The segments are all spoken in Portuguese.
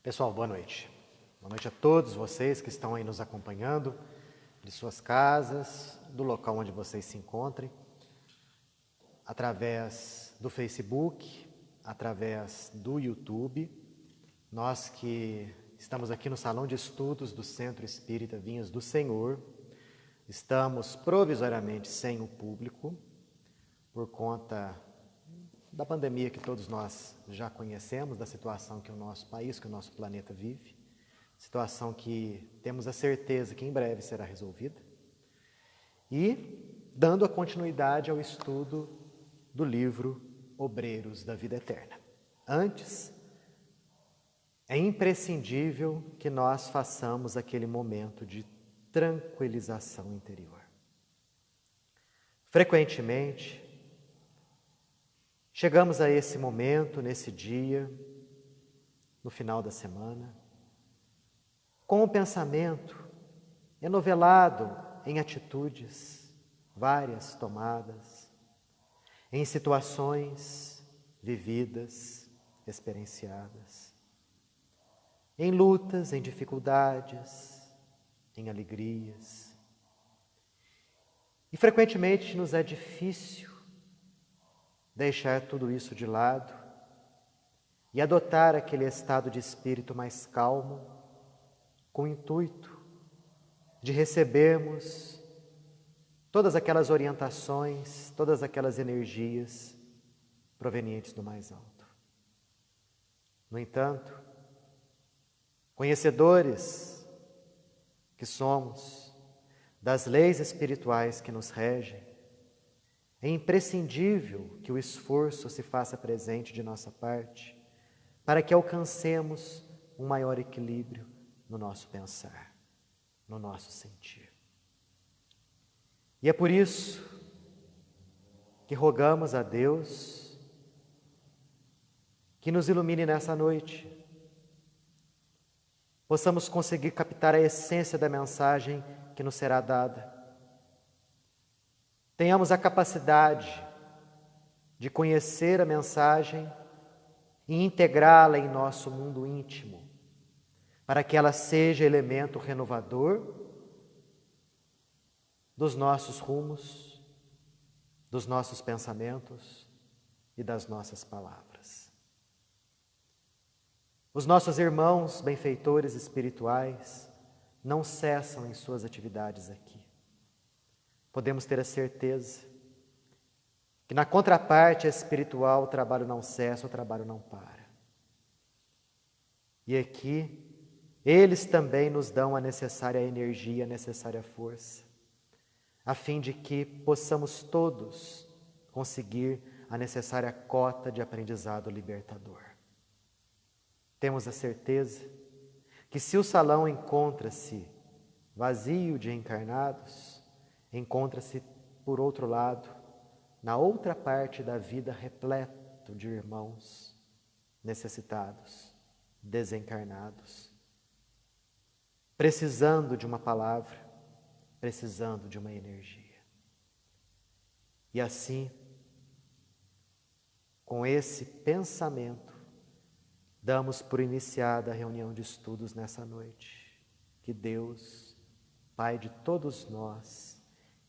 Pessoal, boa noite. Boa noite a todos vocês que estão aí nos acompanhando, de suas casas, do local onde vocês se encontrem, através do Facebook, através do YouTube. Nós que estamos aqui no Salão de Estudos do Centro Espírita Vinhas do Senhor, estamos provisoriamente sem o público, por conta da pandemia que todos nós já conhecemos, da situação que o nosso país, que o nosso planeta vive, situação que temos a certeza que em breve será resolvida, e dando a continuidade ao estudo do livro Obreiros da Vida Eterna. Antes, é imprescindível que nós façamos aquele momento de tranquilização interior. Frequentemente, chegamos a esse momento, nesse dia, no final da semana, com o pensamento enovelado em atitudes várias tomadas, em situações vividas, experienciadas, em lutas, em dificuldades, em alegrias. E frequentemente nos é difícil deixar tudo isso de lado e adotar aquele estado de espírito mais calmo, com o intuito de recebermos todas aquelas orientações, todas aquelas energias provenientes do mais alto. No entanto, conhecedores que somos das leis espirituais que nos regem, é imprescindível que o esforço se faça presente de nossa parte para que alcancemos um maior equilíbrio no nosso pensar, no nosso sentir. E é por isso que rogamos a Deus que nos ilumine nessa noite, possamos conseguir captar a essência da mensagem que nos será dada. Tenhamos a capacidade de conhecer a mensagem e integrá-la em nosso mundo íntimo, para que ela seja elemento renovador dos nossos rumos, dos nossos pensamentos e das nossas palavras. Os nossos irmãos benfeitores espirituais não cessam em suas atividades aqui. Podemos ter a certeza que na contraparte espiritual o trabalho não cessa, o trabalho não para. E aqui, eles também nos dão a necessária energia, a necessária força, a fim de que possamos todos conseguir a necessária cota de aprendizado libertador. Temos a certeza que se o salão encontra-se vazio de encarnados, encontra-se, por outro lado, na outra parte da vida, repleto de irmãos necessitados, desencarnados, precisando de uma palavra, precisando de uma energia. E assim, com esse pensamento, damos por iniciada a reunião de estudos nessa noite. Que Deus, Pai de todos nós,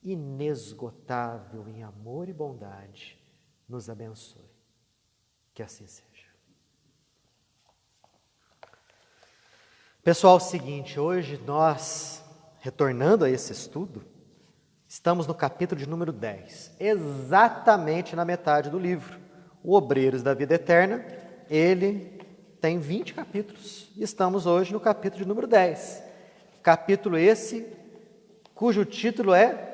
inesgotável em amor e bondade, nos abençoe. Que assim seja. Pessoal, é o seguinte, hoje nós, retornando a esse estudo, estamos no capítulo de número 10, exatamente na metade do livro. O Obreiros da Vida Eterna, ele tem 20 capítulos, e estamos hoje no capítulo de número 10. Capítulo esse, cujo título é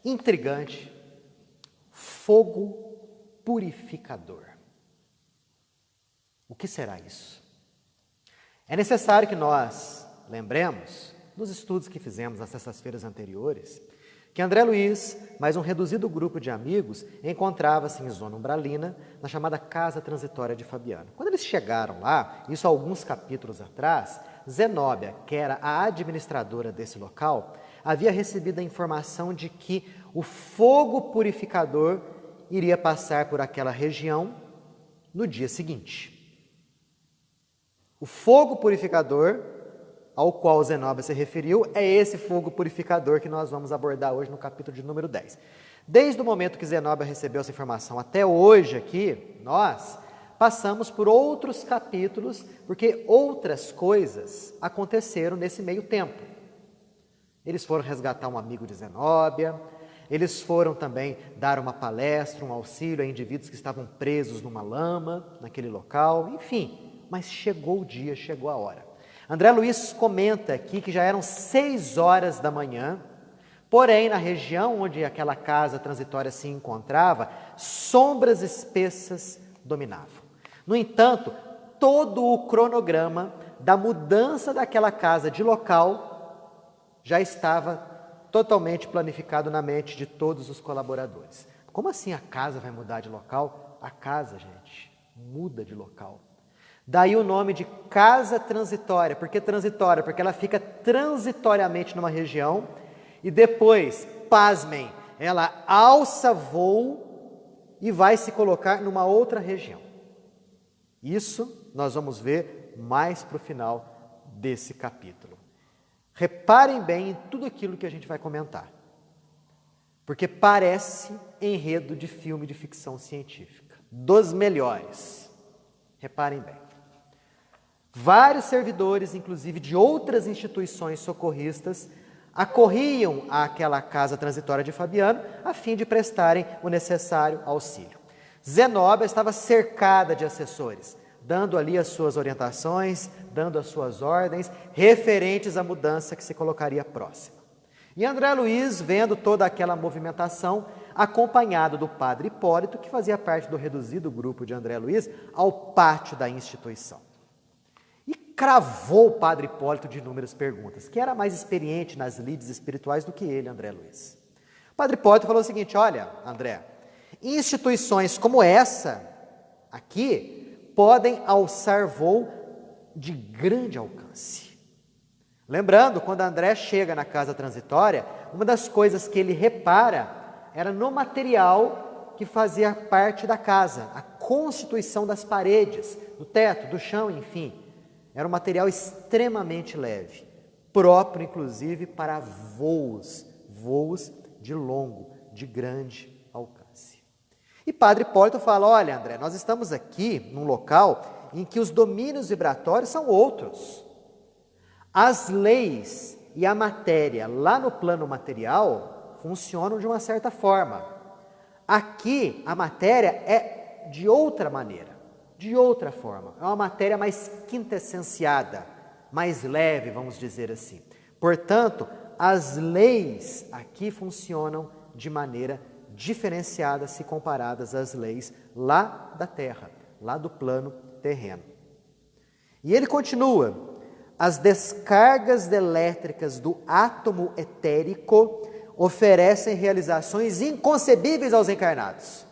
intrigante: fogo purificador. O que será isso? É necessário que nós lembremos, nos estudos que fizemos nas sextas-feiras anteriores, que André Luiz, mais um reduzido grupo de amigos, encontrava-se em zona umbralina, na chamada Casa Transitória de Fabiano. Quando eles chegaram lá, isso há alguns capítulos atrás, Zenóbia, que era a administradora desse local, havia recebido a informação de que o fogo purificador iria passar por aquela região no dia seguinte. O fogo purificador ao qual Zenobia se referiu é esse fogo purificador que nós vamos abordar hoje no capítulo de número 10. Desde o momento que Zenobia recebeu essa informação até hoje aqui, nós passamos por outros capítulos, porque outras coisas aconteceram nesse meio tempo. Eles foram resgatar um amigo de Zenóbia, eles foram também dar uma palestra, um auxílio a indivíduos que estavam presos numa lama, naquele local, enfim. Mas chegou o dia, chegou a hora. André Luiz comenta aqui que já eram 6 horas da manhã, porém, na região onde aquela casa transitória se encontrava, sombras espessas dominavam. No entanto, todo o cronograma da mudança daquela casa de local já estava totalmente planificado na mente de todos os colaboradores. Como assim a casa vai mudar de local? A casa, gente, muda de local. Daí o nome de casa transitória. Por que transitória? Porque ela fica transitoriamente numa região e depois, pasmem, ela alça voo e vai se colocar numa outra região. Isso nós vamos ver mais para o final desse capítulo. Reparem bem em tudo aquilo que a gente vai comentar, porque parece enredo de filme de ficção científica, dos melhores. Reparem bem. Vários servidores, inclusive de outras instituições socorristas, acorriam àquela casa transitória de Fabiano a fim de prestarem o necessário auxílio. Zenóbia estava cercada de assessores, dando ali as suas orientações, dando as suas ordens, referentes à mudança que se colocaria próxima. E André Luiz, vendo toda aquela movimentação, acompanhado do padre Hipólito, que fazia parte do reduzido grupo de André Luiz, ao pátio da instituição. E cravou o padre Hipólito de inúmeras perguntas, que era mais experiente nas lides espirituais do que ele, André Luiz. O padre Hipólito falou o seguinte: olha, André, instituições como essa aqui podem alçar voo de grande alcance. Lembrando, quando André chega na casa transitória, uma das coisas que ele repara era no material que fazia parte da casa, a constituição das paredes, do teto, do chão, enfim. Era um material extremamente leve, próprio inclusive para voos de longo, de grande alcance. E padre Hipólito fala: olha, André, nós estamos aqui num local em que os domínios vibratórios são outros. As leis e a matéria lá no plano material funcionam de uma certa forma. Aqui a matéria é de outra maneira, de outra forma. É uma matéria mais quintessenciada, mais leve, vamos dizer assim. Portanto, as leis aqui funcionam de maneira diferenciada se comparadas às leis lá da Terra, lá do plano terreno. E ele continua: as descargas elétricas do átomo etérico oferecem realizações inconcebíveis aos encarnados.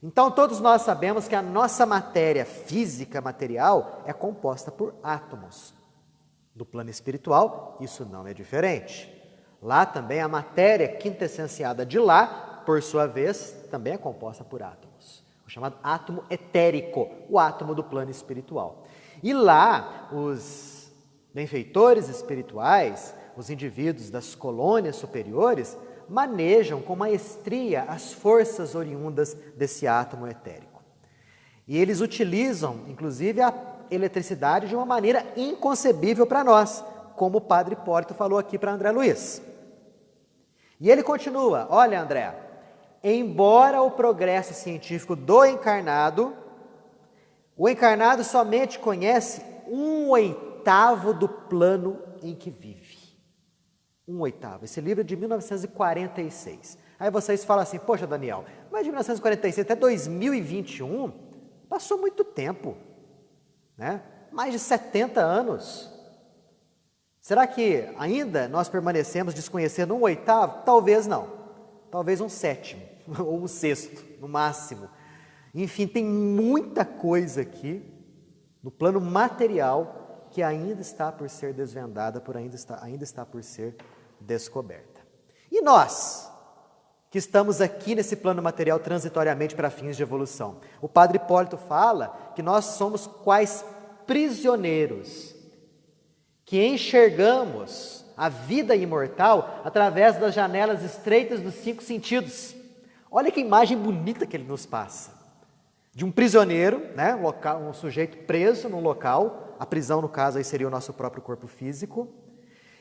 Então, todos nós sabemos que a nossa matéria física, material, é composta por átomos. Do plano espiritual, isso não é diferente. Lá também a matéria quintessenciada de lá, por sua vez, também é composta por átomos. O chamado átomo etérico, o átomo do plano espiritual. E lá, os benfeitores espirituais, os indivíduos das colônias superiores, manejam com maestria as forças oriundas desse átomo etérico. E eles utilizam, inclusive, a eletricidade de uma maneira inconcebível para nós, como o padre Hipólito falou aqui para André Luiz. E ele continua: olha, André, embora o progresso científico do encarnado, o encarnado somente conhece 1/8 do plano em que vive. 1/8. Esse livro é de 1946. Aí vocês falam assim: poxa, Daniel, mas de 1946 até 2021 passou muito tempo, né? Mais de 70 anos. Será que ainda nós permanecemos desconhecendo 1/8? Talvez não. Talvez 1/7 ou 1/6 no máximo. Enfim, tem muita coisa aqui no plano material que ainda está por ser desvendada, ainda está por ser descoberta. E nós, que estamos aqui nesse plano material transitoriamente para fins de evolução? O padre Hipólito fala que nós somos quais prisioneiros, que enxergamos a vida imortal através das janelas estreitas dos 5 sentidos. Olha que imagem bonita que ele nos passa. De um prisioneiro, né, um sujeito preso num local, a prisão no caso aí seria o nosso próprio corpo físico,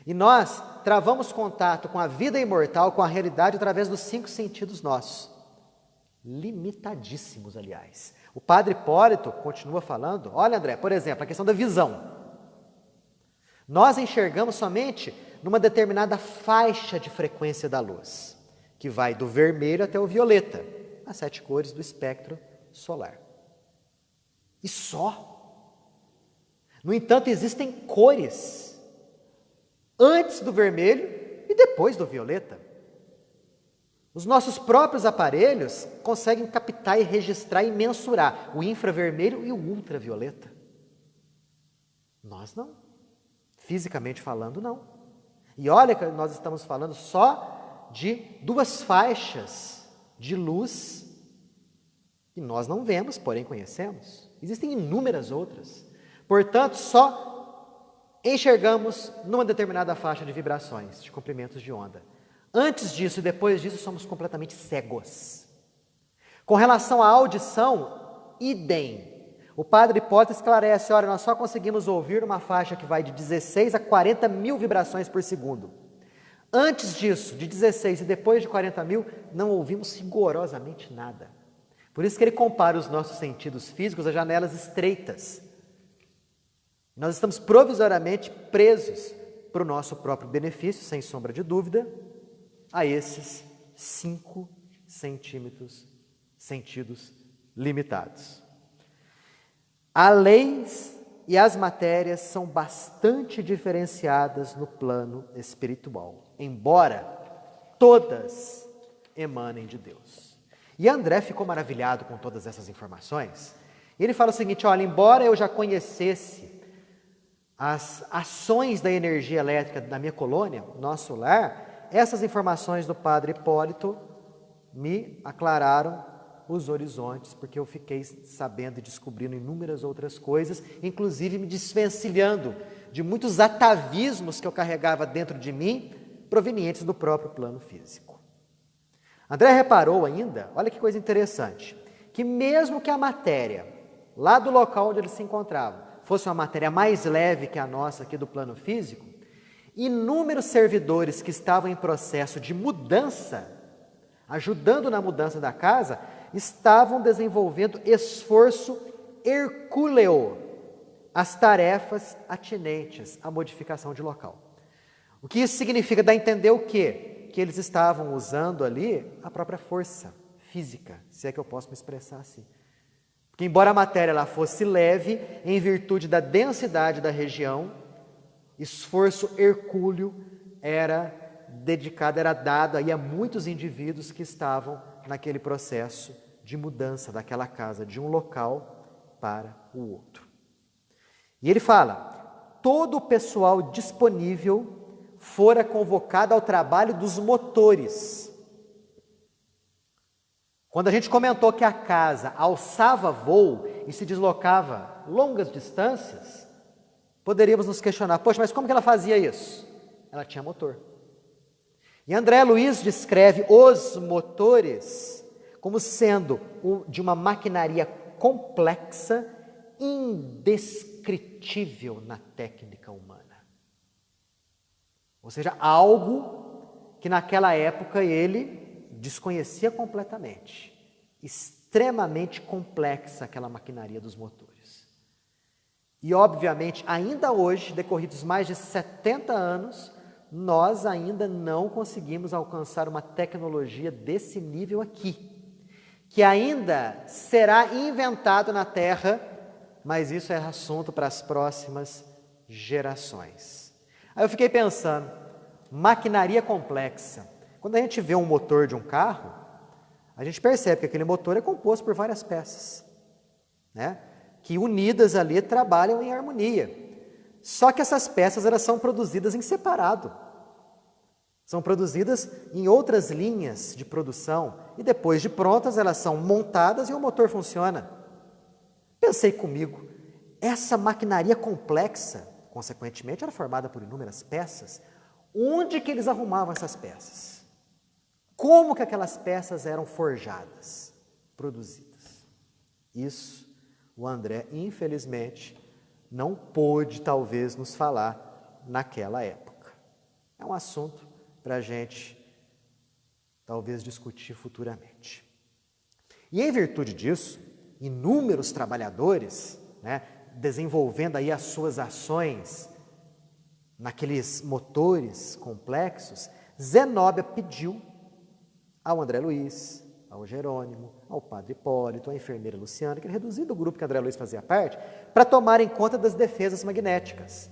e nós travamos contato com a vida imortal, com a realidade através dos 5 sentidos nossos. Limitadíssimos, aliás. O Padre Hipólito continua falando, olha André, por exemplo, a questão da visão. Nós enxergamos somente numa determinada faixa de frequência da luz, que vai do vermelho até o violeta, as 7 cores do espectro solar. E só. No entanto, existem cores antes do vermelho e depois do violeta. Os nossos próprios aparelhos conseguem captar e registrar e mensurar o infravermelho e o ultravioleta. Nós não. Fisicamente falando, não. E olha que nós estamos falando só de 2 faixas de luz que nós não vemos, porém conhecemos. Existem inúmeras outras. Portanto, só enxergamos numa determinada faixa de vibrações, de comprimentos de onda. Antes disso e depois disso, somos completamente cegos. Com relação à audição, idem. O Padre Hipólito esclarece, olha, nós só conseguimos ouvir uma faixa que vai de 16 a 40 mil vibrações por segundo. Antes disso, de 16 e depois de 40 mil, não ouvimos rigorosamente nada. Por isso que ele compara os nossos sentidos físicos a janelas estreitas. Nós estamos provisoriamente presos para o nosso próprio benefício, sem sombra de dúvida, a esses 5 sentidos limitados. As leis e as matérias são bastante diferenciadas no plano espiritual, embora todas emanem de Deus. E André ficou maravilhado com todas essas informações. Ele fala o seguinte, olha, embora eu já conhecesse as ações da energia elétrica da minha colônia, nosso lar, essas informações do Padre Hipólito me aclararam os horizontes, porque eu fiquei sabendo e descobrindo inúmeras outras coisas, inclusive me desvencilhando de muitos atavismos que eu carregava dentro de mim, provenientes do próprio plano físico. André reparou ainda, olha que coisa interessante, que mesmo que a matéria, lá do local onde ele se encontrava, fosse uma matéria mais leve que a nossa aqui do plano físico, inúmeros servidores que estavam em processo de mudança, ajudando na mudança da casa, estavam desenvolvendo esforço hercúleo às tarefas atinentes à modificação de local. O que isso significa? Dá a entender o quê? Que eles estavam usando ali a própria força física, se é que eu posso me expressar assim. Porque embora a matéria ela fosse leve, em virtude da densidade da região, esforço hercúleo era dedicado, era dado aí a muitos indivíduos que estavam naquele processo de mudança daquela casa, de um local para o outro. E ele fala, todo o pessoal disponível fora convocado ao trabalho dos motores. Quando a gente comentou que a casa alçava voo e se deslocava longas distâncias, poderíamos nos questionar, poxa, mas como que ela fazia isso? Ela tinha motor. E André Luiz descreve os motores como sendo de uma maquinaria complexa, indescritível na técnica humana. Ou seja, algo que naquela época ele desconhecia completamente. Extremamente complexa aquela maquinaria dos motores. E obviamente, ainda hoje, decorridos mais de 70 anos, nós ainda não conseguimos alcançar uma tecnologia desse nível aqui, que ainda será inventado na Terra, mas isso é assunto para as próximas gerações. Aí eu fiquei pensando, maquinaria complexa. Quando a gente vê um motor de um carro, a gente percebe que aquele motor é composto por várias peças, né? Que unidas ali trabalham em harmonia. Só que essas peças elas são produzidas em separado. São produzidas em outras linhas de produção e depois de prontas elas são montadas e o motor funciona. Pensei comigo, essa maquinaria complexa, consequentemente, era formada por inúmeras peças. Onde que eles arrumavam essas peças? Como que aquelas peças eram forjadas, produzidas? Isso o André, infelizmente, não pôde, talvez, nos falar naquela época. É um assunto para a gente, talvez, discutir futuramente. E em virtude disso, inúmeros trabalhadores, desenvolvendo aí as suas ações naqueles motores complexos, Zenóbia pediu ao André Luiz, ao Jerônimo, ao padre Hipólito, à enfermeira Luciana, aquele reduzido grupo que André Luiz fazia parte, para tomarem conta das defesas magnéticas.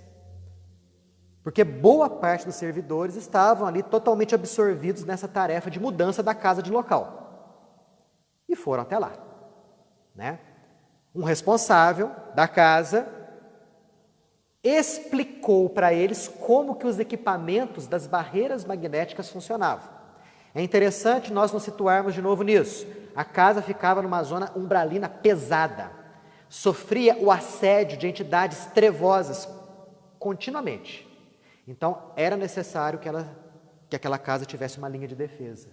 Porque boa parte dos servidores estavam ali totalmente absorvidos nessa tarefa de mudança da casa de local. E foram até lá. Um responsável da casa explicou para eles como que os equipamentos das barreiras magnéticas funcionavam. É interessante nós nos situarmos de novo nisso. A casa ficava numa zona umbralina pesada. Sofria o assédio de entidades trevosas continuamente. Então, era necessário que aquela casa tivesse uma linha de defesa.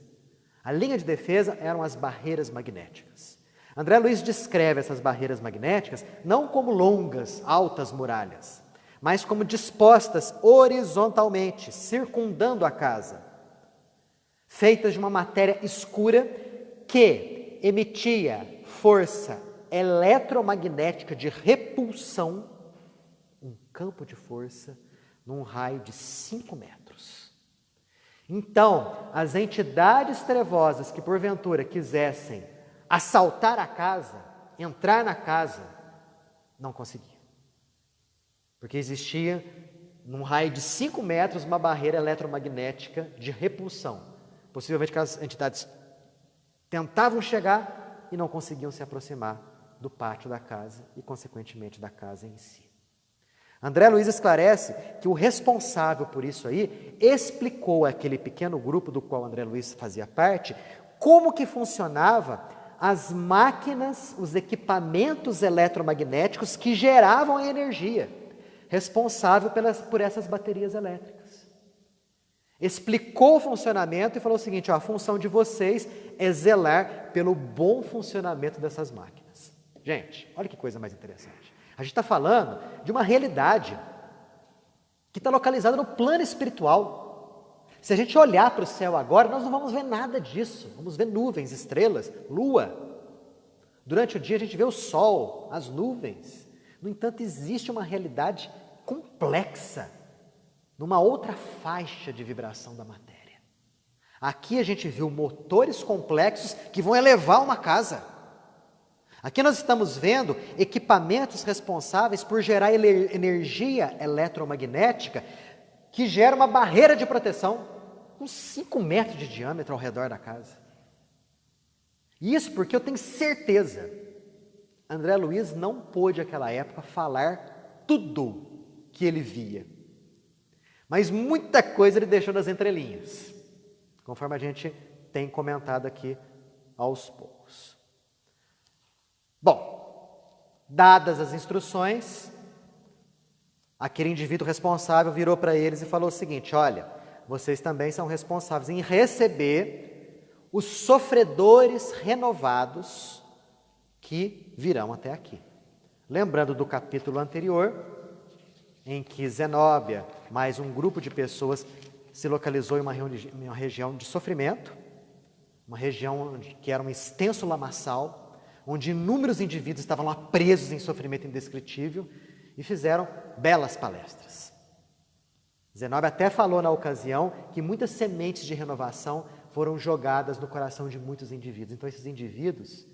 A linha de defesa eram as barreiras magnéticas. André Luiz descreve essas barreiras magnéticas não como longas, altas muralhas, mas como dispostas horizontalmente, circundando a casa, feitas de uma matéria escura que emitia força eletromagnética de repulsão, um campo de força num raio de 5 metros. Então, as entidades trevosas que porventura quisessem assaltar a casa, entrar na casa, não conseguiam. Porque existia, num raio de 5 metros, uma barreira eletromagnética de repulsão. Possivelmente aquelas entidades tentavam chegar e não conseguiam se aproximar do pátio da casa e, consequentemente, da casa em si. André Luiz esclarece que o responsável por isso aí explicou àquele pequeno grupo do qual André Luiz fazia parte como que funcionava as máquinas, os equipamentos eletromagnéticos que geravam a energia, responsável por essas baterias elétricas. Explicou o funcionamento e falou o seguinte: a função de vocês é zelar pelo bom funcionamento dessas máquinas. Gente, olha que coisa mais interessante. A gente está falando de uma realidade que está localizada no plano espiritual. Se a gente olhar para o céu agora, nós não vamos ver nada disso. Vamos ver nuvens, estrelas, lua. Durante o dia a gente vê o sol, as nuvens. No entanto, existe uma realidade complexa, numa outra faixa de vibração da matéria. Aqui a gente viu motores complexos que vão elevar uma casa. Aqui nós estamos vendo equipamentos responsáveis por gerar energia eletromagnética que gera uma barreira de proteção com 5 metros de diâmetro ao redor da casa. Isso porque eu tenho certeza, André Luiz não pôde naquela época falar tudo que ele via. Mas muita coisa ele deixou nas entrelinhas, conforme a gente tem comentado aqui aos poucos. Bom, dadas as instruções, aquele indivíduo responsável virou para eles e falou o seguinte: olha, vocês também são responsáveis em receber os sofredores renovados que virão até aqui. Lembrando do capítulo anterior, em que Zenóbia, mais um grupo de pessoas, se localizou em uma região de sofrimento, uma região que era um extenso lamaçal, onde inúmeros indivíduos estavam lá presos em sofrimento indescritível e fizeram belas palestras. Zenóbia até falou na ocasião que muitas sementes de renovação foram jogadas no coração de muitos indivíduos. Então esses indivíduos,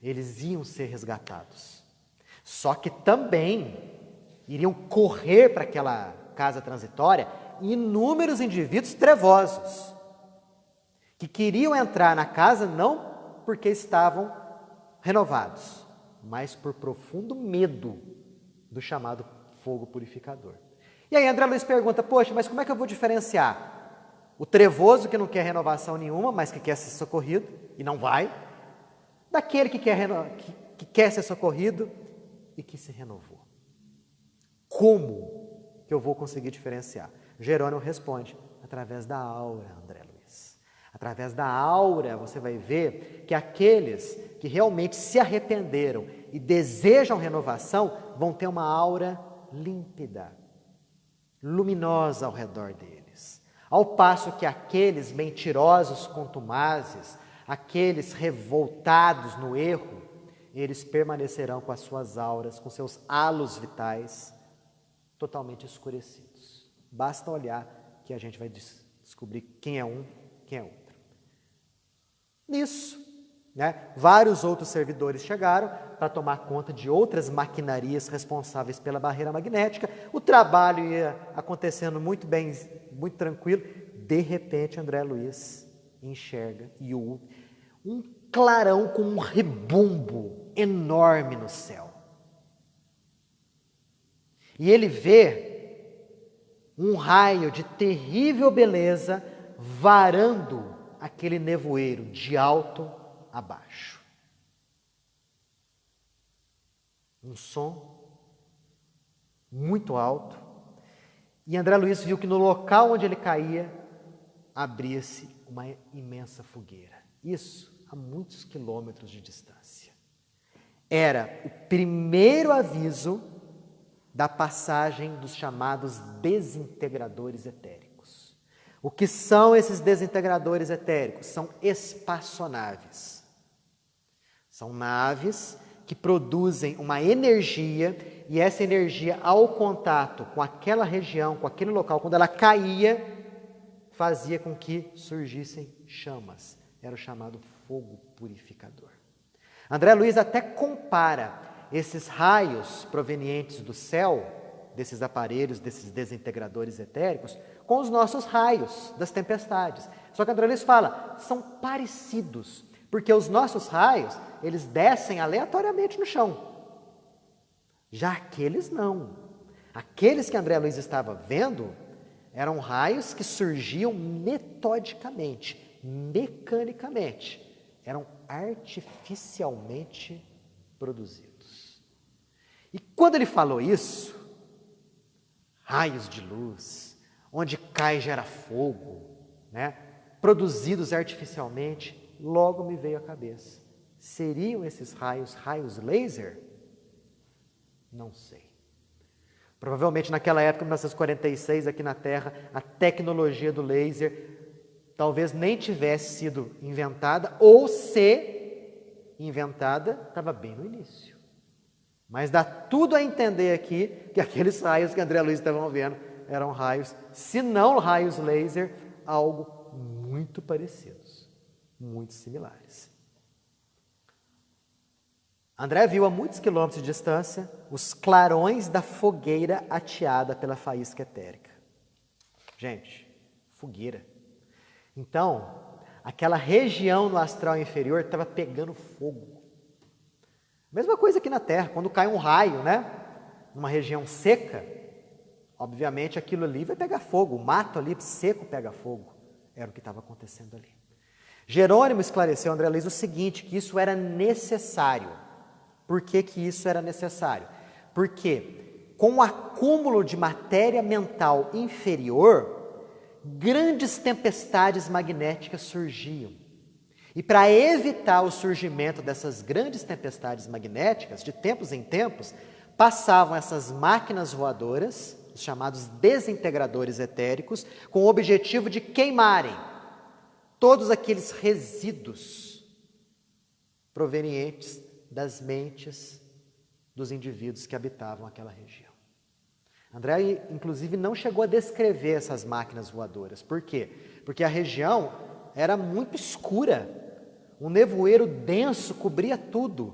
eles iam ser resgatados. Só que também iriam correr para aquela casa transitória inúmeros indivíduos trevosos, que queriam entrar na casa não porque estavam renovados, mas por profundo medo do chamado fogo purificador. E aí André Luiz pergunta: poxa, mas como é que eu vou diferenciar o trevoso que não quer renovação nenhuma, mas que quer ser socorrido e não vai, daquele que quer ser socorrido e que se renovou? como que eu vou conseguir diferenciar? Jerônimo responde, através da aura, André Luiz. Através da aura você vai ver que aqueles que realmente se arrependeram e desejam renovação vão ter uma aura límpida, luminosa ao redor deles. Ao passo que aqueles mentirosos, contumazes, aqueles revoltados no erro, eles permanecerão com as suas auras, com seus halos vitais totalmente escurecidos. Basta olhar que a gente vai descobrir quem é um, quem é outro. Nisso, vários outros servidores chegaram para tomar conta de outras maquinarias responsáveis pela barreira magnética. O trabalho ia acontecendo muito bem, muito tranquilo. De repente, André Luiz enxerga e ouve um clarão com um rebumbo enorme no céu. E ele vê um raio de terrível beleza varando aquele nevoeiro de alto a baixo. Um som muito alto. E André Luiz viu que no local onde ele caía, abria-se uma imensa fogueira. Isso a muitos quilômetros de distância. Era o primeiro aviso da passagem dos chamados desintegradores etéricos. O que são esses desintegradores etéricos? São espaçonaves. São naves que produzem uma energia e essa energia, ao contato com aquela região, com aquele local, quando ela caía, fazia com que surgissem chamas. Era o chamado fogo purificador. André Luiz até compara esses raios provenientes do céu, desses aparelhos, desses desintegradores etéricos, com os nossos raios das tempestades. Só que André Luiz fala, são parecidos, porque os nossos raios, eles descem aleatoriamente no chão. Já aqueles não. Aqueles que André Luiz estava vendo eram raios que surgiam metodicamente, mecanicamente. Eram artificialmente produzidos. E quando ele falou isso, raios de luz, onde cai gera fogo, produzidos artificialmente, logo me veio à cabeça. Seriam esses raios laser? Não sei. Provavelmente naquela época, em 1946, aqui na Terra, a tecnologia do laser talvez nem tivesse sido inventada, ou se inventada, estava bem no início. Mas dá tudo a entender aqui que aqueles raios que André Luiz estavam vendo eram raios, se não raios laser, algo muito parecidos, muito similares. André viu a muitos quilômetros de distância os clarões da fogueira ateada pela faísca etérica. Gente, fogueira. Então, aquela região no astral inferior estava pegando fogo. Mesma coisa aqui na Terra, quando cai um raio, numa região seca, obviamente aquilo ali vai pegar fogo, o mato ali seco pega fogo. Era o que estava acontecendo ali. Jerônimo esclareceu a André Luiz o seguinte, que isso era necessário. Por que isso era necessário? Porque com o acúmulo de matéria mental inferior, grandes tempestades magnéticas surgiam. E para evitar o surgimento dessas grandes tempestades magnéticas, de tempos em tempos, passavam essas máquinas voadoras, os chamados desintegradores etéricos, com o objetivo de queimarem todos aqueles resíduos provenientes das mentes dos indivíduos que habitavam aquela região. André, inclusive, não chegou a descrever essas máquinas voadoras. Por quê? Porque a região era muito escura. Um nevoeiro denso cobria tudo.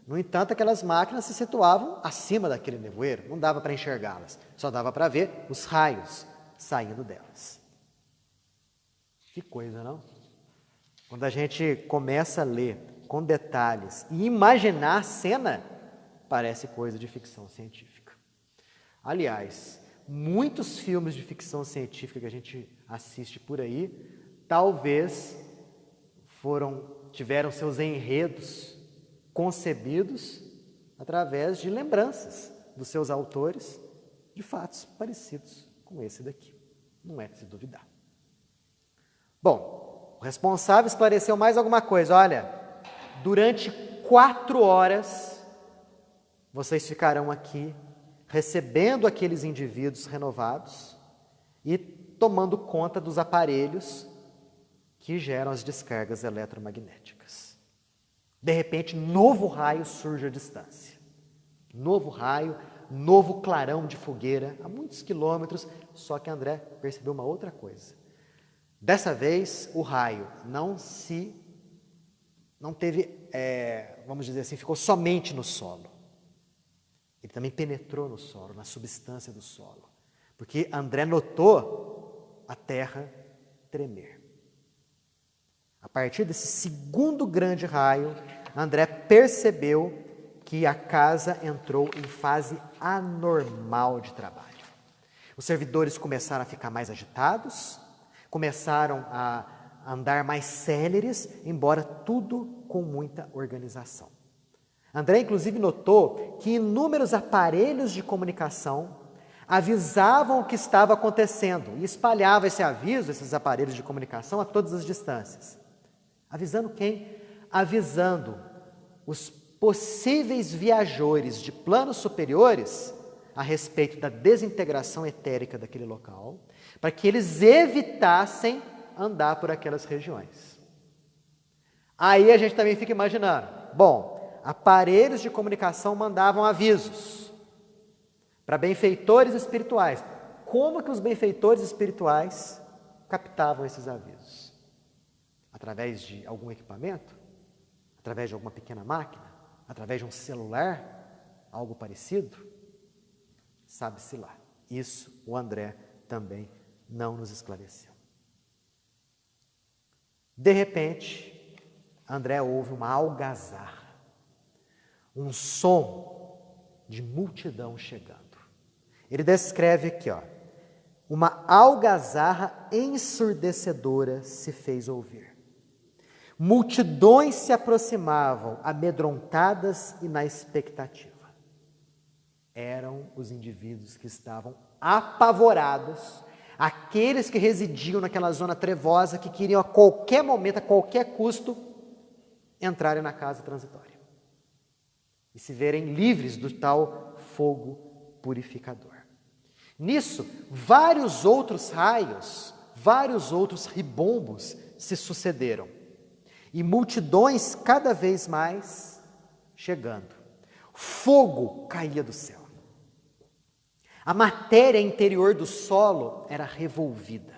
No entanto, aquelas máquinas se situavam acima daquele nevoeiro. Não dava para enxergá-las. Só dava para ver os raios saindo delas. Que coisa, não? Quando a gente começa a ler com detalhes e imaginar a cena, parece coisa de ficção científica. Aliás, muitos filmes de ficção científica que a gente assiste por aí, talvez tiveram seus enredos concebidos através de lembranças dos seus autores de fatos parecidos com esse daqui. Não é de se duvidar. Bom, o responsável esclareceu mais alguma coisa. Olha, durante 4 horas, vocês ficarão aqui recebendo aqueles indivíduos renovados e tomando conta dos aparelhos que geram as descargas eletromagnéticas. De repente, novo raio surge à distância. Novo raio, novo clarão de fogueira, a muitos quilômetros, só que André percebeu uma outra coisa. Dessa vez, o raio não teve, vamos dizer assim, ficou somente no solo. Ele também penetrou no solo, na substância do solo. Porque André notou a terra tremer. A partir desse segundo grande raio, André percebeu que a casa entrou em fase anormal de trabalho. Os servidores começaram a ficar mais agitados, começaram a andar mais céleres, embora tudo com muita organização. André, inclusive, notou que inúmeros aparelhos de comunicação avisavam o que estava acontecendo e espalhava esse aviso, esses aparelhos de comunicação, a todas as distâncias. Avisando quem? Avisando os possíveis viajores de planos superiores a respeito da desintegração etérica daquele local, para que eles evitassem andar por aquelas regiões. Aí a gente também fica imaginando, bom, aparelhos de comunicação mandavam avisos para benfeitores espirituais. Como que os benfeitores espirituais captavam esses avisos? Através de algum equipamento? Através de alguma pequena máquina? Através de um celular? Algo parecido? Sabe-se lá. Isso o André também não nos esclareceu. De repente, André ouve uma algazarra, um som de multidão chegando. Ele descreve aqui, uma algazarra ensurdecedora se fez ouvir. Multidões se aproximavam, amedrontadas e na expectativa. Eram os indivíduos que estavam apavorados, aqueles que residiam naquela zona trevosa, que queriam a qualquer momento, a qualquer custo, entrarem na casa transitória e se verem livres do tal fogo purificador. Nisso, vários outros raios, vários outros ribombos se sucederam e multidões cada vez mais chegando. Fogo caía do céu. A matéria interior do solo era revolvida.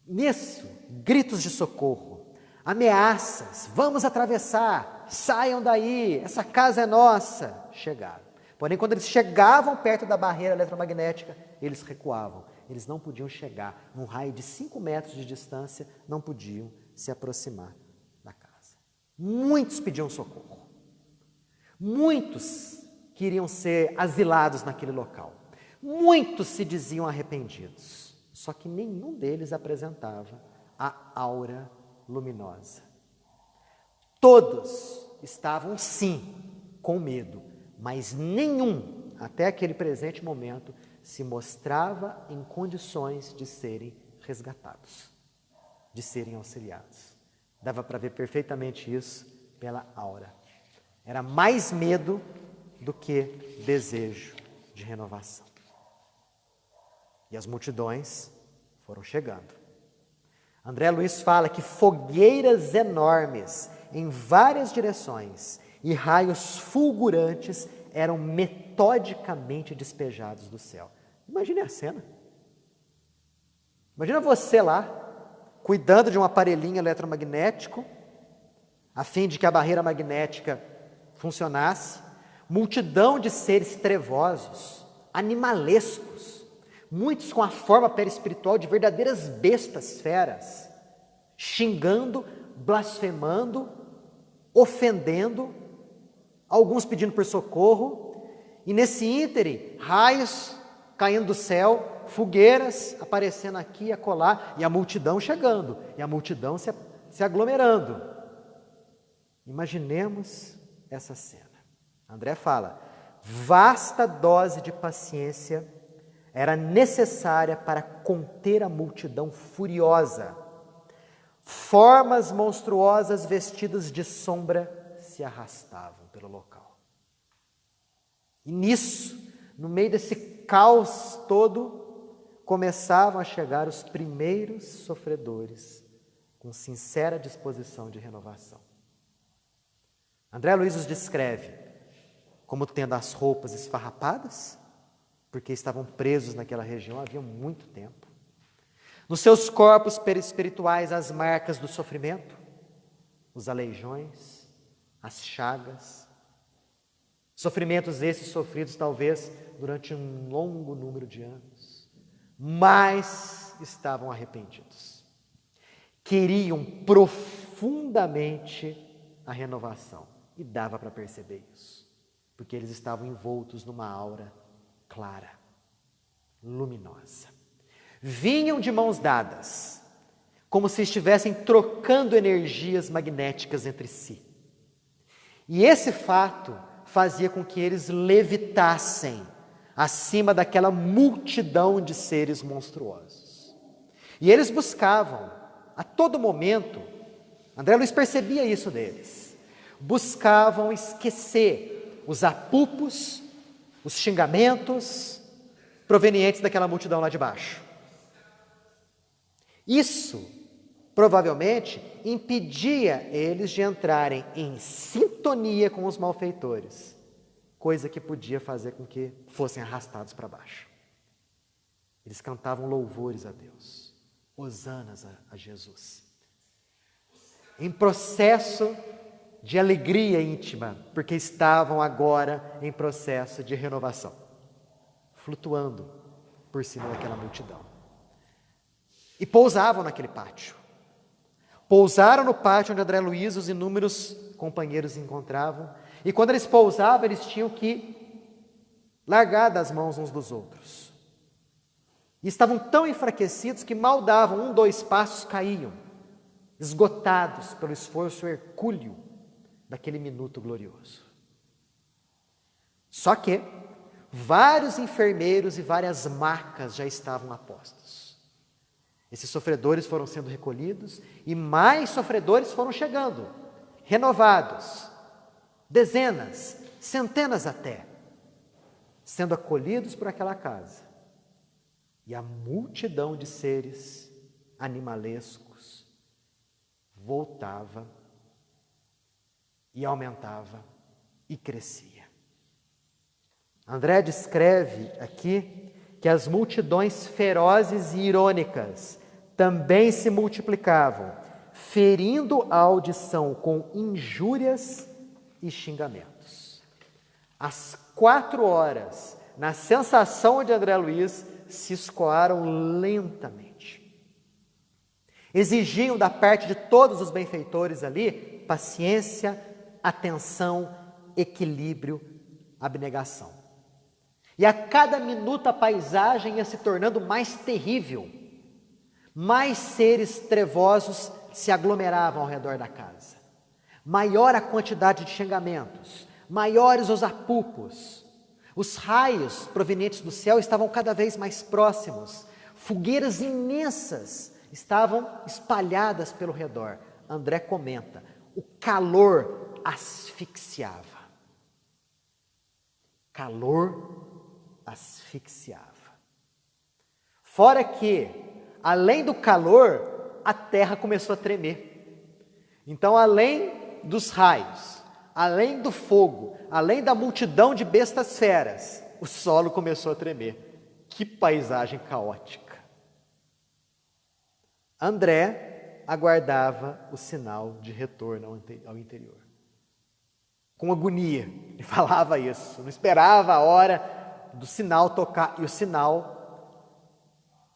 Nisso, gritos de socorro, ameaças, vamos atravessar, saiam daí, essa casa é nossa, chegaram. Porém, quando eles chegavam perto da barreira eletromagnética, eles recuavam. Eles não podiam chegar, num raio de 5 metros de distância, não podiam se aproximar da casa. Muitos pediam socorro. Muitos queriam ser asilados naquele local. Muitos se diziam arrependidos. Só que nenhum deles apresentava a aura luminosa. Todos estavam, sim, com medo, mas nenhum, até aquele presente momento, se mostrava em condições de serem resgatados, de serem auxiliados. Dava para ver perfeitamente isso pela aura. Era mais medo do que desejo de renovação. E as multidões foram chegando. André Luiz fala que fogueiras enormes em várias direções e raios fulgurantes eram metodicamente despejados do céu. Imagine a cena. Imagina você lá, cuidando de um aparelhinho eletromagnético, a fim de que a barreira magnética funcionasse, multidão de seres trevosos, animalescos, muitos com a forma perispiritual de verdadeiras bestas feras, xingando, blasfemando, ofendendo, alguns pedindo por socorro, e nesse íntere, raios caindo do céu, fogueiras aparecendo aqui e acolá, e a multidão chegando, e a multidão se aglomerando. Imaginemos essa cena. André fala, vasta dose de paciência era necessária para conter a multidão furiosa. Formas monstruosas vestidas de sombra se arrastavam pelo local. E nisso, no meio desse caos todo, começavam a chegar os primeiros sofredores com sincera disposição de renovação. André Luiz os descreve como tendo as roupas esfarrapadas, porque estavam presos naquela região havia muito tempo. Nos seus corpos perispirituais as marcas do sofrimento, os aleijões, as chagas, sofrimentos esses sofridos talvez durante um longo número de anos, mas estavam arrependidos. Queriam profundamente a renovação e dava para perceber isso, porque eles estavam envoltos numa aura clara, luminosa. Vinham de mãos dadas, como se estivessem trocando energias magnéticas entre si. E esse fato fazia com que eles levitassem acima daquela multidão de seres monstruosos. E eles buscavam, a todo momento, André Luiz percebia isso deles, buscavam esquecer os apupos, os xingamentos provenientes daquela multidão lá de baixo. Isso, provavelmente, impedia eles de entrarem em sintonia com os malfeitores, coisa que podia fazer com que fossem arrastados para baixo. Eles cantavam louvores a Deus, hosanas a Jesus, em processo de alegria íntima, porque estavam agora em processo de renovação, flutuando por cima daquela multidão. E pousavam naquele pátio. Pousaram no pátio onde André Luiz os inúmeros companheiros se encontravam. E quando eles pousavam, eles tinham que largar das mãos uns dos outros. E estavam tão enfraquecidos que mal davam 1, 2 passos, caíam, esgotados pelo esforço hercúleo daquele minuto glorioso. Só que vários enfermeiros e várias macas já estavam a postos. Esses sofredores foram sendo recolhidos e mais sofredores foram chegando, renovados, dezenas, centenas até, sendo acolhidos por aquela casa. E a multidão de seres animalescos voltava e aumentava e crescia. André descreve aqui que as multidões ferozes e irônicas também se multiplicavam, ferindo a audição com injúrias e xingamentos. Às 4 horas, na sensação de André Luiz, se escoaram lentamente. Exigiam da parte de todos os benfeitores ali paciência, atenção, equilíbrio, abnegação. E a cada minuto a paisagem ia se tornando mais terrível. Mais seres trevosos se aglomeravam ao redor da casa. Maior a quantidade de xingamentos, maiores os apupos. Os raios provenientes do céu estavam cada vez mais próximos. Fogueiras imensas estavam espalhadas pelo redor. André comenta, o calor asfixiava. Calor asfixiava. Fora que, além do calor, a terra começou a tremer. Então, além dos raios, além do fogo, além da multidão de bestas feras, o solo começou a tremer. Que paisagem caótica. André aguardava o sinal de retorno ao interior. Com agonia, ele falava isso, não esperava a hora do sinal tocar, e o sinal,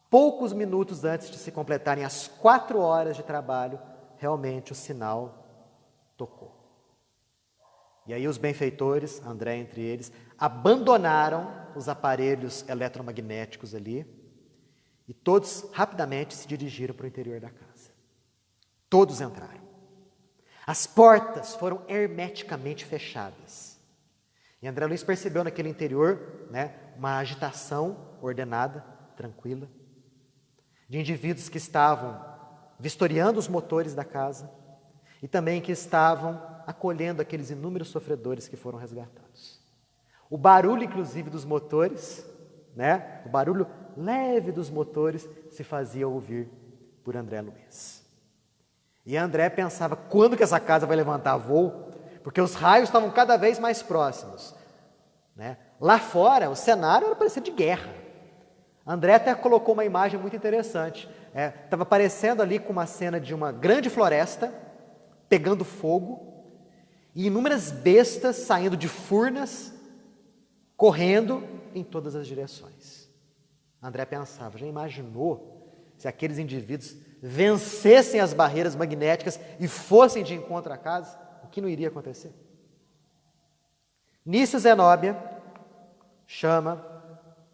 poucos minutos antes de se completarem as 4 horas de trabalho, realmente o sinal tocou. E aí os benfeitores, André entre eles, abandonaram os aparelhos eletromagnéticos ali, e todos rapidamente se dirigiram para o interior da casa. Todos entraram. As portas foram hermeticamente fechadas. E André Luiz percebeu naquele interior, uma agitação ordenada, tranquila, de indivíduos que estavam vistoriando os motores da casa e também que estavam acolhendo aqueles inúmeros sofredores que foram resgatados. O barulho, inclusive, dos motores, o barulho leve dos motores se fazia ouvir por André Luiz. E André pensava, quando que essa casa vai levantar voo? Porque os raios estavam cada vez mais próximos. Lá fora, o cenário era parecido de guerra. André até colocou uma imagem muito interessante. Estava parecendo ali com uma cena de uma grande floresta, pegando fogo, e inúmeras bestas saindo de furnas, correndo em todas as direções. André pensava, já imaginou se aqueles indivíduos vencessem as barreiras magnéticas e fossem de encontro à casa? O que não iria acontecer? Nisso, Zenóbia chama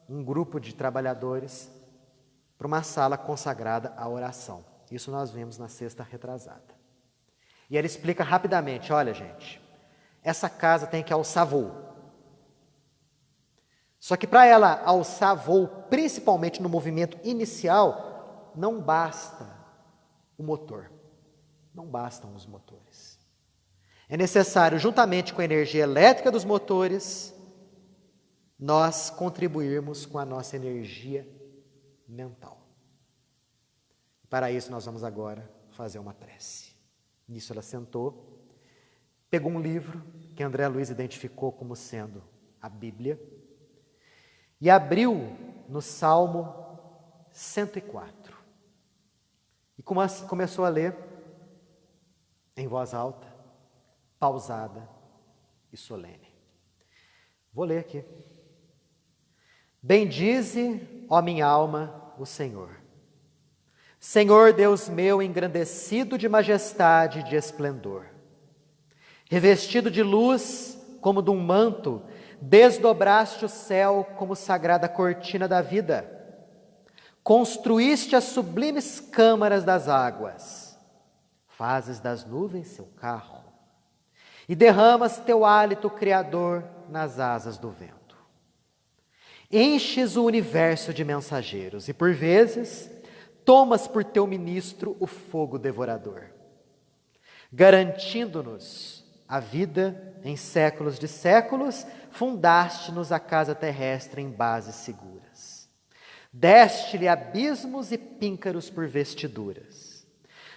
um grupo de trabalhadores para uma sala consagrada à oração. Isso nós vimos na sexta retrasada. E ela explica rapidamente, olha gente, essa casa tem que alçar voo. Só que para ela alçar voo, principalmente no movimento inicial, não basta o motor, não bastam os motores. É necessário, juntamente com a energia elétrica dos motores, nós contribuirmos com a nossa energia mental. Para isso, nós vamos agora fazer uma prece. Nisso ela sentou, pegou um livro que André Luiz identificou como sendo a Bíblia e abriu no Salmo 104. E começou a ler em voz alta, pausada e solene. Vou ler aqui. Bendize, ó minha alma, o Senhor. Senhor Deus meu, engrandecido de majestade e de esplendor. Revestido de luz como de um manto, desdobraste o céu como sagrada cortina da vida. Construíste as sublimes câmaras das águas. Fazes das nuvens seu carro. E derramas teu hálito criador nas asas do vento. Enches o universo de mensageiros e, por vezes, tomas por teu ministro o fogo devorador, garantindo-nos a vida em séculos de séculos, fundaste-nos a casa terrestre em bases seguras. Deste-lhe abismos e píncaros por vestiduras.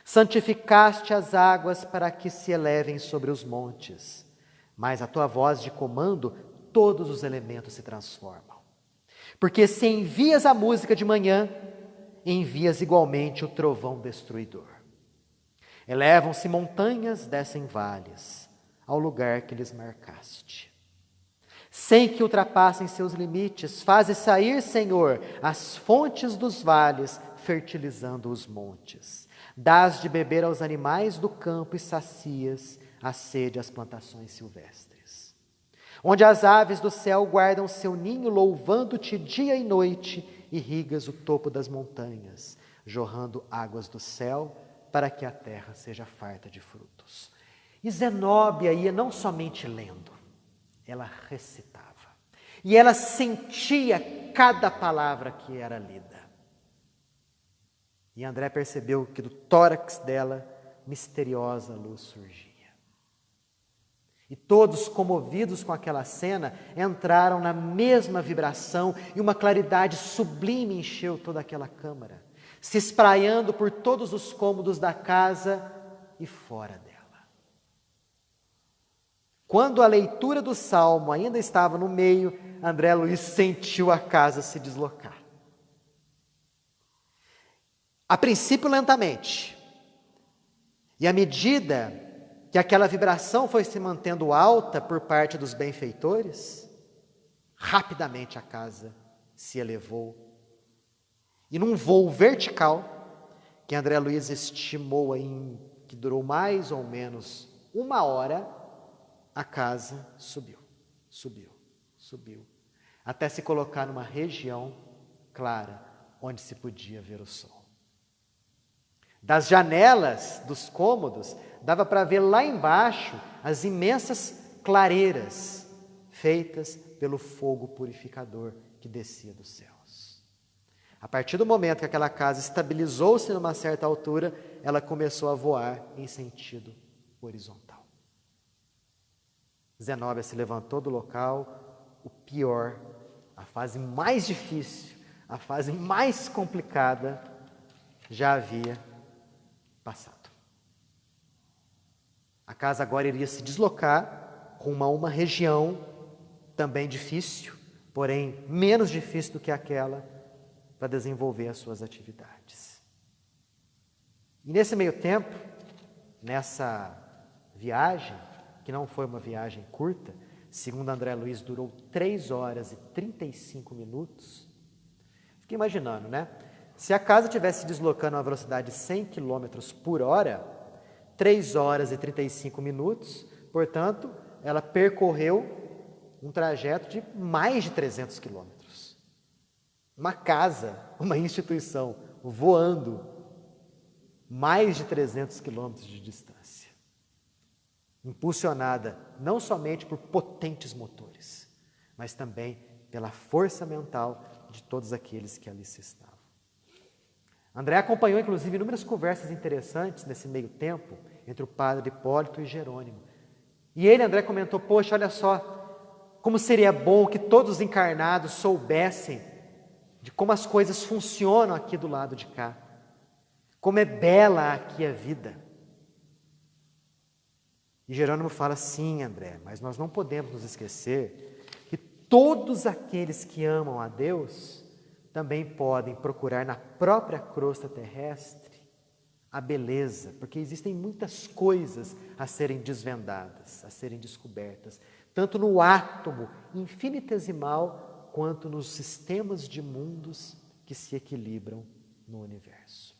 Santificaste as águas para que se elevem sobre os montes, mas a tua voz de comando todos os elementos se transformam. Porque se envias a música de manhã, envias igualmente o trovão destruidor. Elevam-se montanhas, descem vales, ao lugar que lhes marcaste. Sem que ultrapassem seus limites, fazes sair, Senhor, as fontes dos vales, fertilizando os montes. Dás de beber aos animais do campo e sacias a sede às plantações silvestres. Onde as aves do céu guardam seu ninho, louvando-te dia e noite, irrigas o topo das montanhas, jorrando águas do céu, para que a terra seja farta de frutos. E Zenóbia ia não somente lendo, ela recitava. E ela sentia cada palavra que era lida. E André percebeu que do tórax dela, misteriosa luz surgia. E todos, comovidos com aquela cena, entraram na mesma vibração e uma claridade sublime encheu toda aquela câmara, se espraiando por todos os cômodos da casa e fora dela. Quando a leitura do Salmo ainda estava no meio, André Luiz sentiu a casa se deslocar. A princípio lentamente, e à medida que aquela vibração foi se mantendo alta por parte dos benfeitores, rapidamente a casa se elevou. E num voo vertical, que André Luiz estimou que durou mais ou menos 1 hora, a casa subiu, até se colocar numa região clara, onde se podia ver o sol. Das janelas dos cômodos, dava para ver lá embaixo as imensas clareiras feitas pelo fogo purificador que descia dos céus. A partir do momento que aquela casa estabilizou-se numa certa altura, ela começou a voar em sentido horizontal. Zenóbia se levantou do local, o pior, a fase mais difícil, a fase mais complicada, já havia passado. A casa agora iria se deslocar rumo a uma região também difícil, porém menos difícil do que aquela, para desenvolver as suas atividades. E nesse meio tempo, nessa viagem, que não foi uma viagem curta, segundo André Luiz, durou 3 horas e 35 minutos. Fiquei imaginando, né? Se a casa estivesse deslocando a uma velocidade de 100 km por hora, 3 horas e 35 minutos, portanto, ela percorreu um trajeto de mais de 300 quilômetros. Uma casa, uma instituição, voando mais de 300 quilômetros de distância. Impulsionada não somente por potentes motores, mas também pela força mental de todos aqueles que ali se estavam. André acompanhou, inclusive, inúmeras conversas interessantes nesse meio tempo entre o padre Hipólito e Jerônimo. E ele, André, comentou, poxa, olha só, como seria bom que todos os encarnados soubessem de como as coisas funcionam aqui do lado de cá. Como é bela aqui a vida. E Jerônimo fala, sim, André, mas nós não podemos nos esquecer que todos aqueles que amam a Deus também podem procurar na própria crosta terrestre a beleza, porque existem muitas coisas a serem desvendadas, a serem descobertas, tanto no átomo infinitesimal, quanto nos sistemas de mundos que se equilibram no universo.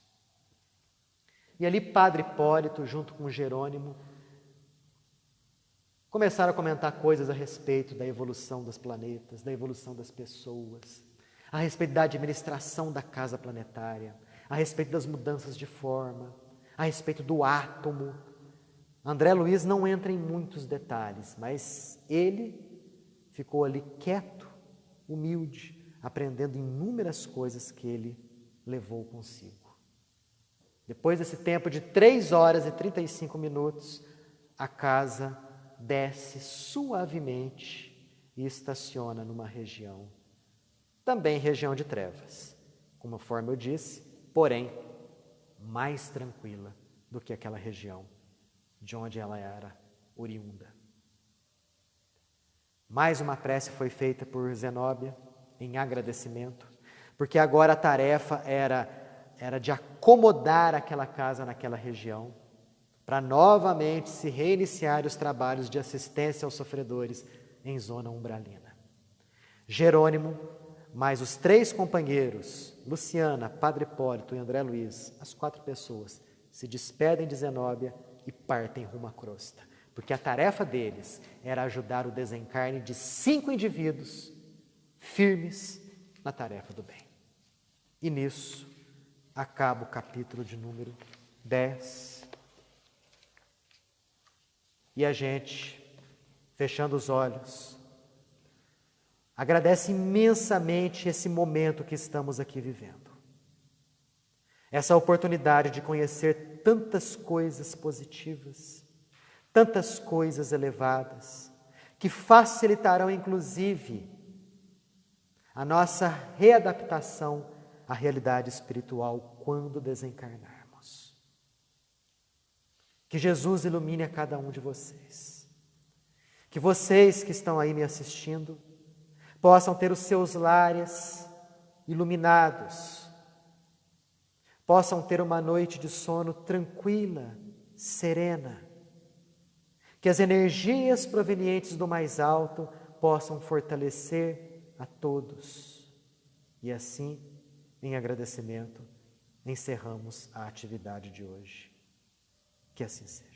E ali Padre Hipólito, junto com Jerônimo, começaram a comentar coisas a respeito da evolução dos planetas, da evolução das pessoas, a respeito da administração da casa planetária, a respeito das mudanças de forma, a respeito do átomo. André Luiz não entra em muitos detalhes, mas ele ficou ali quieto, humilde, aprendendo inúmeras coisas que ele levou consigo. Depois desse tempo de 3 horas e 35 minutos, a casa desce suavemente e estaciona numa região, também região de trevas, conforme eu disse, porém mais tranquila do que aquela região de onde ela era oriunda. Mais uma prece foi feita por Zenóbia em agradecimento, porque agora a tarefa era de acomodar aquela casa naquela região, para novamente se reiniciar os trabalhos de assistência aos sofredores em zona umbralina. Jerônimo, mais os 3 companheiros, Luciana, Padre Hipólito e André Luiz, as 4 pessoas, se despedem de Zenóbia e partem rumo à crosta, porque a tarefa deles era ajudar o desencarne de 5 indivíduos firmes na tarefa do bem. E nisso acaba o capítulo de número 10. E a gente, fechando os olhos, agradece imensamente esse momento que estamos aqui vivendo. Essa oportunidade de conhecer tantas coisas positivas, tantas coisas elevadas, que facilitarão, inclusive, a nossa readaptação à realidade espiritual quando desencarnarmos. Que Jesus ilumine a cada um de vocês. Que vocês que estão aí me assistindo possam ter os seus lares iluminados, possam ter uma noite de sono tranquila, serena, que as energias provenientes do mais alto possam fortalecer a todos. E assim, em agradecimento, encerramos a atividade de hoje. Que assim seja.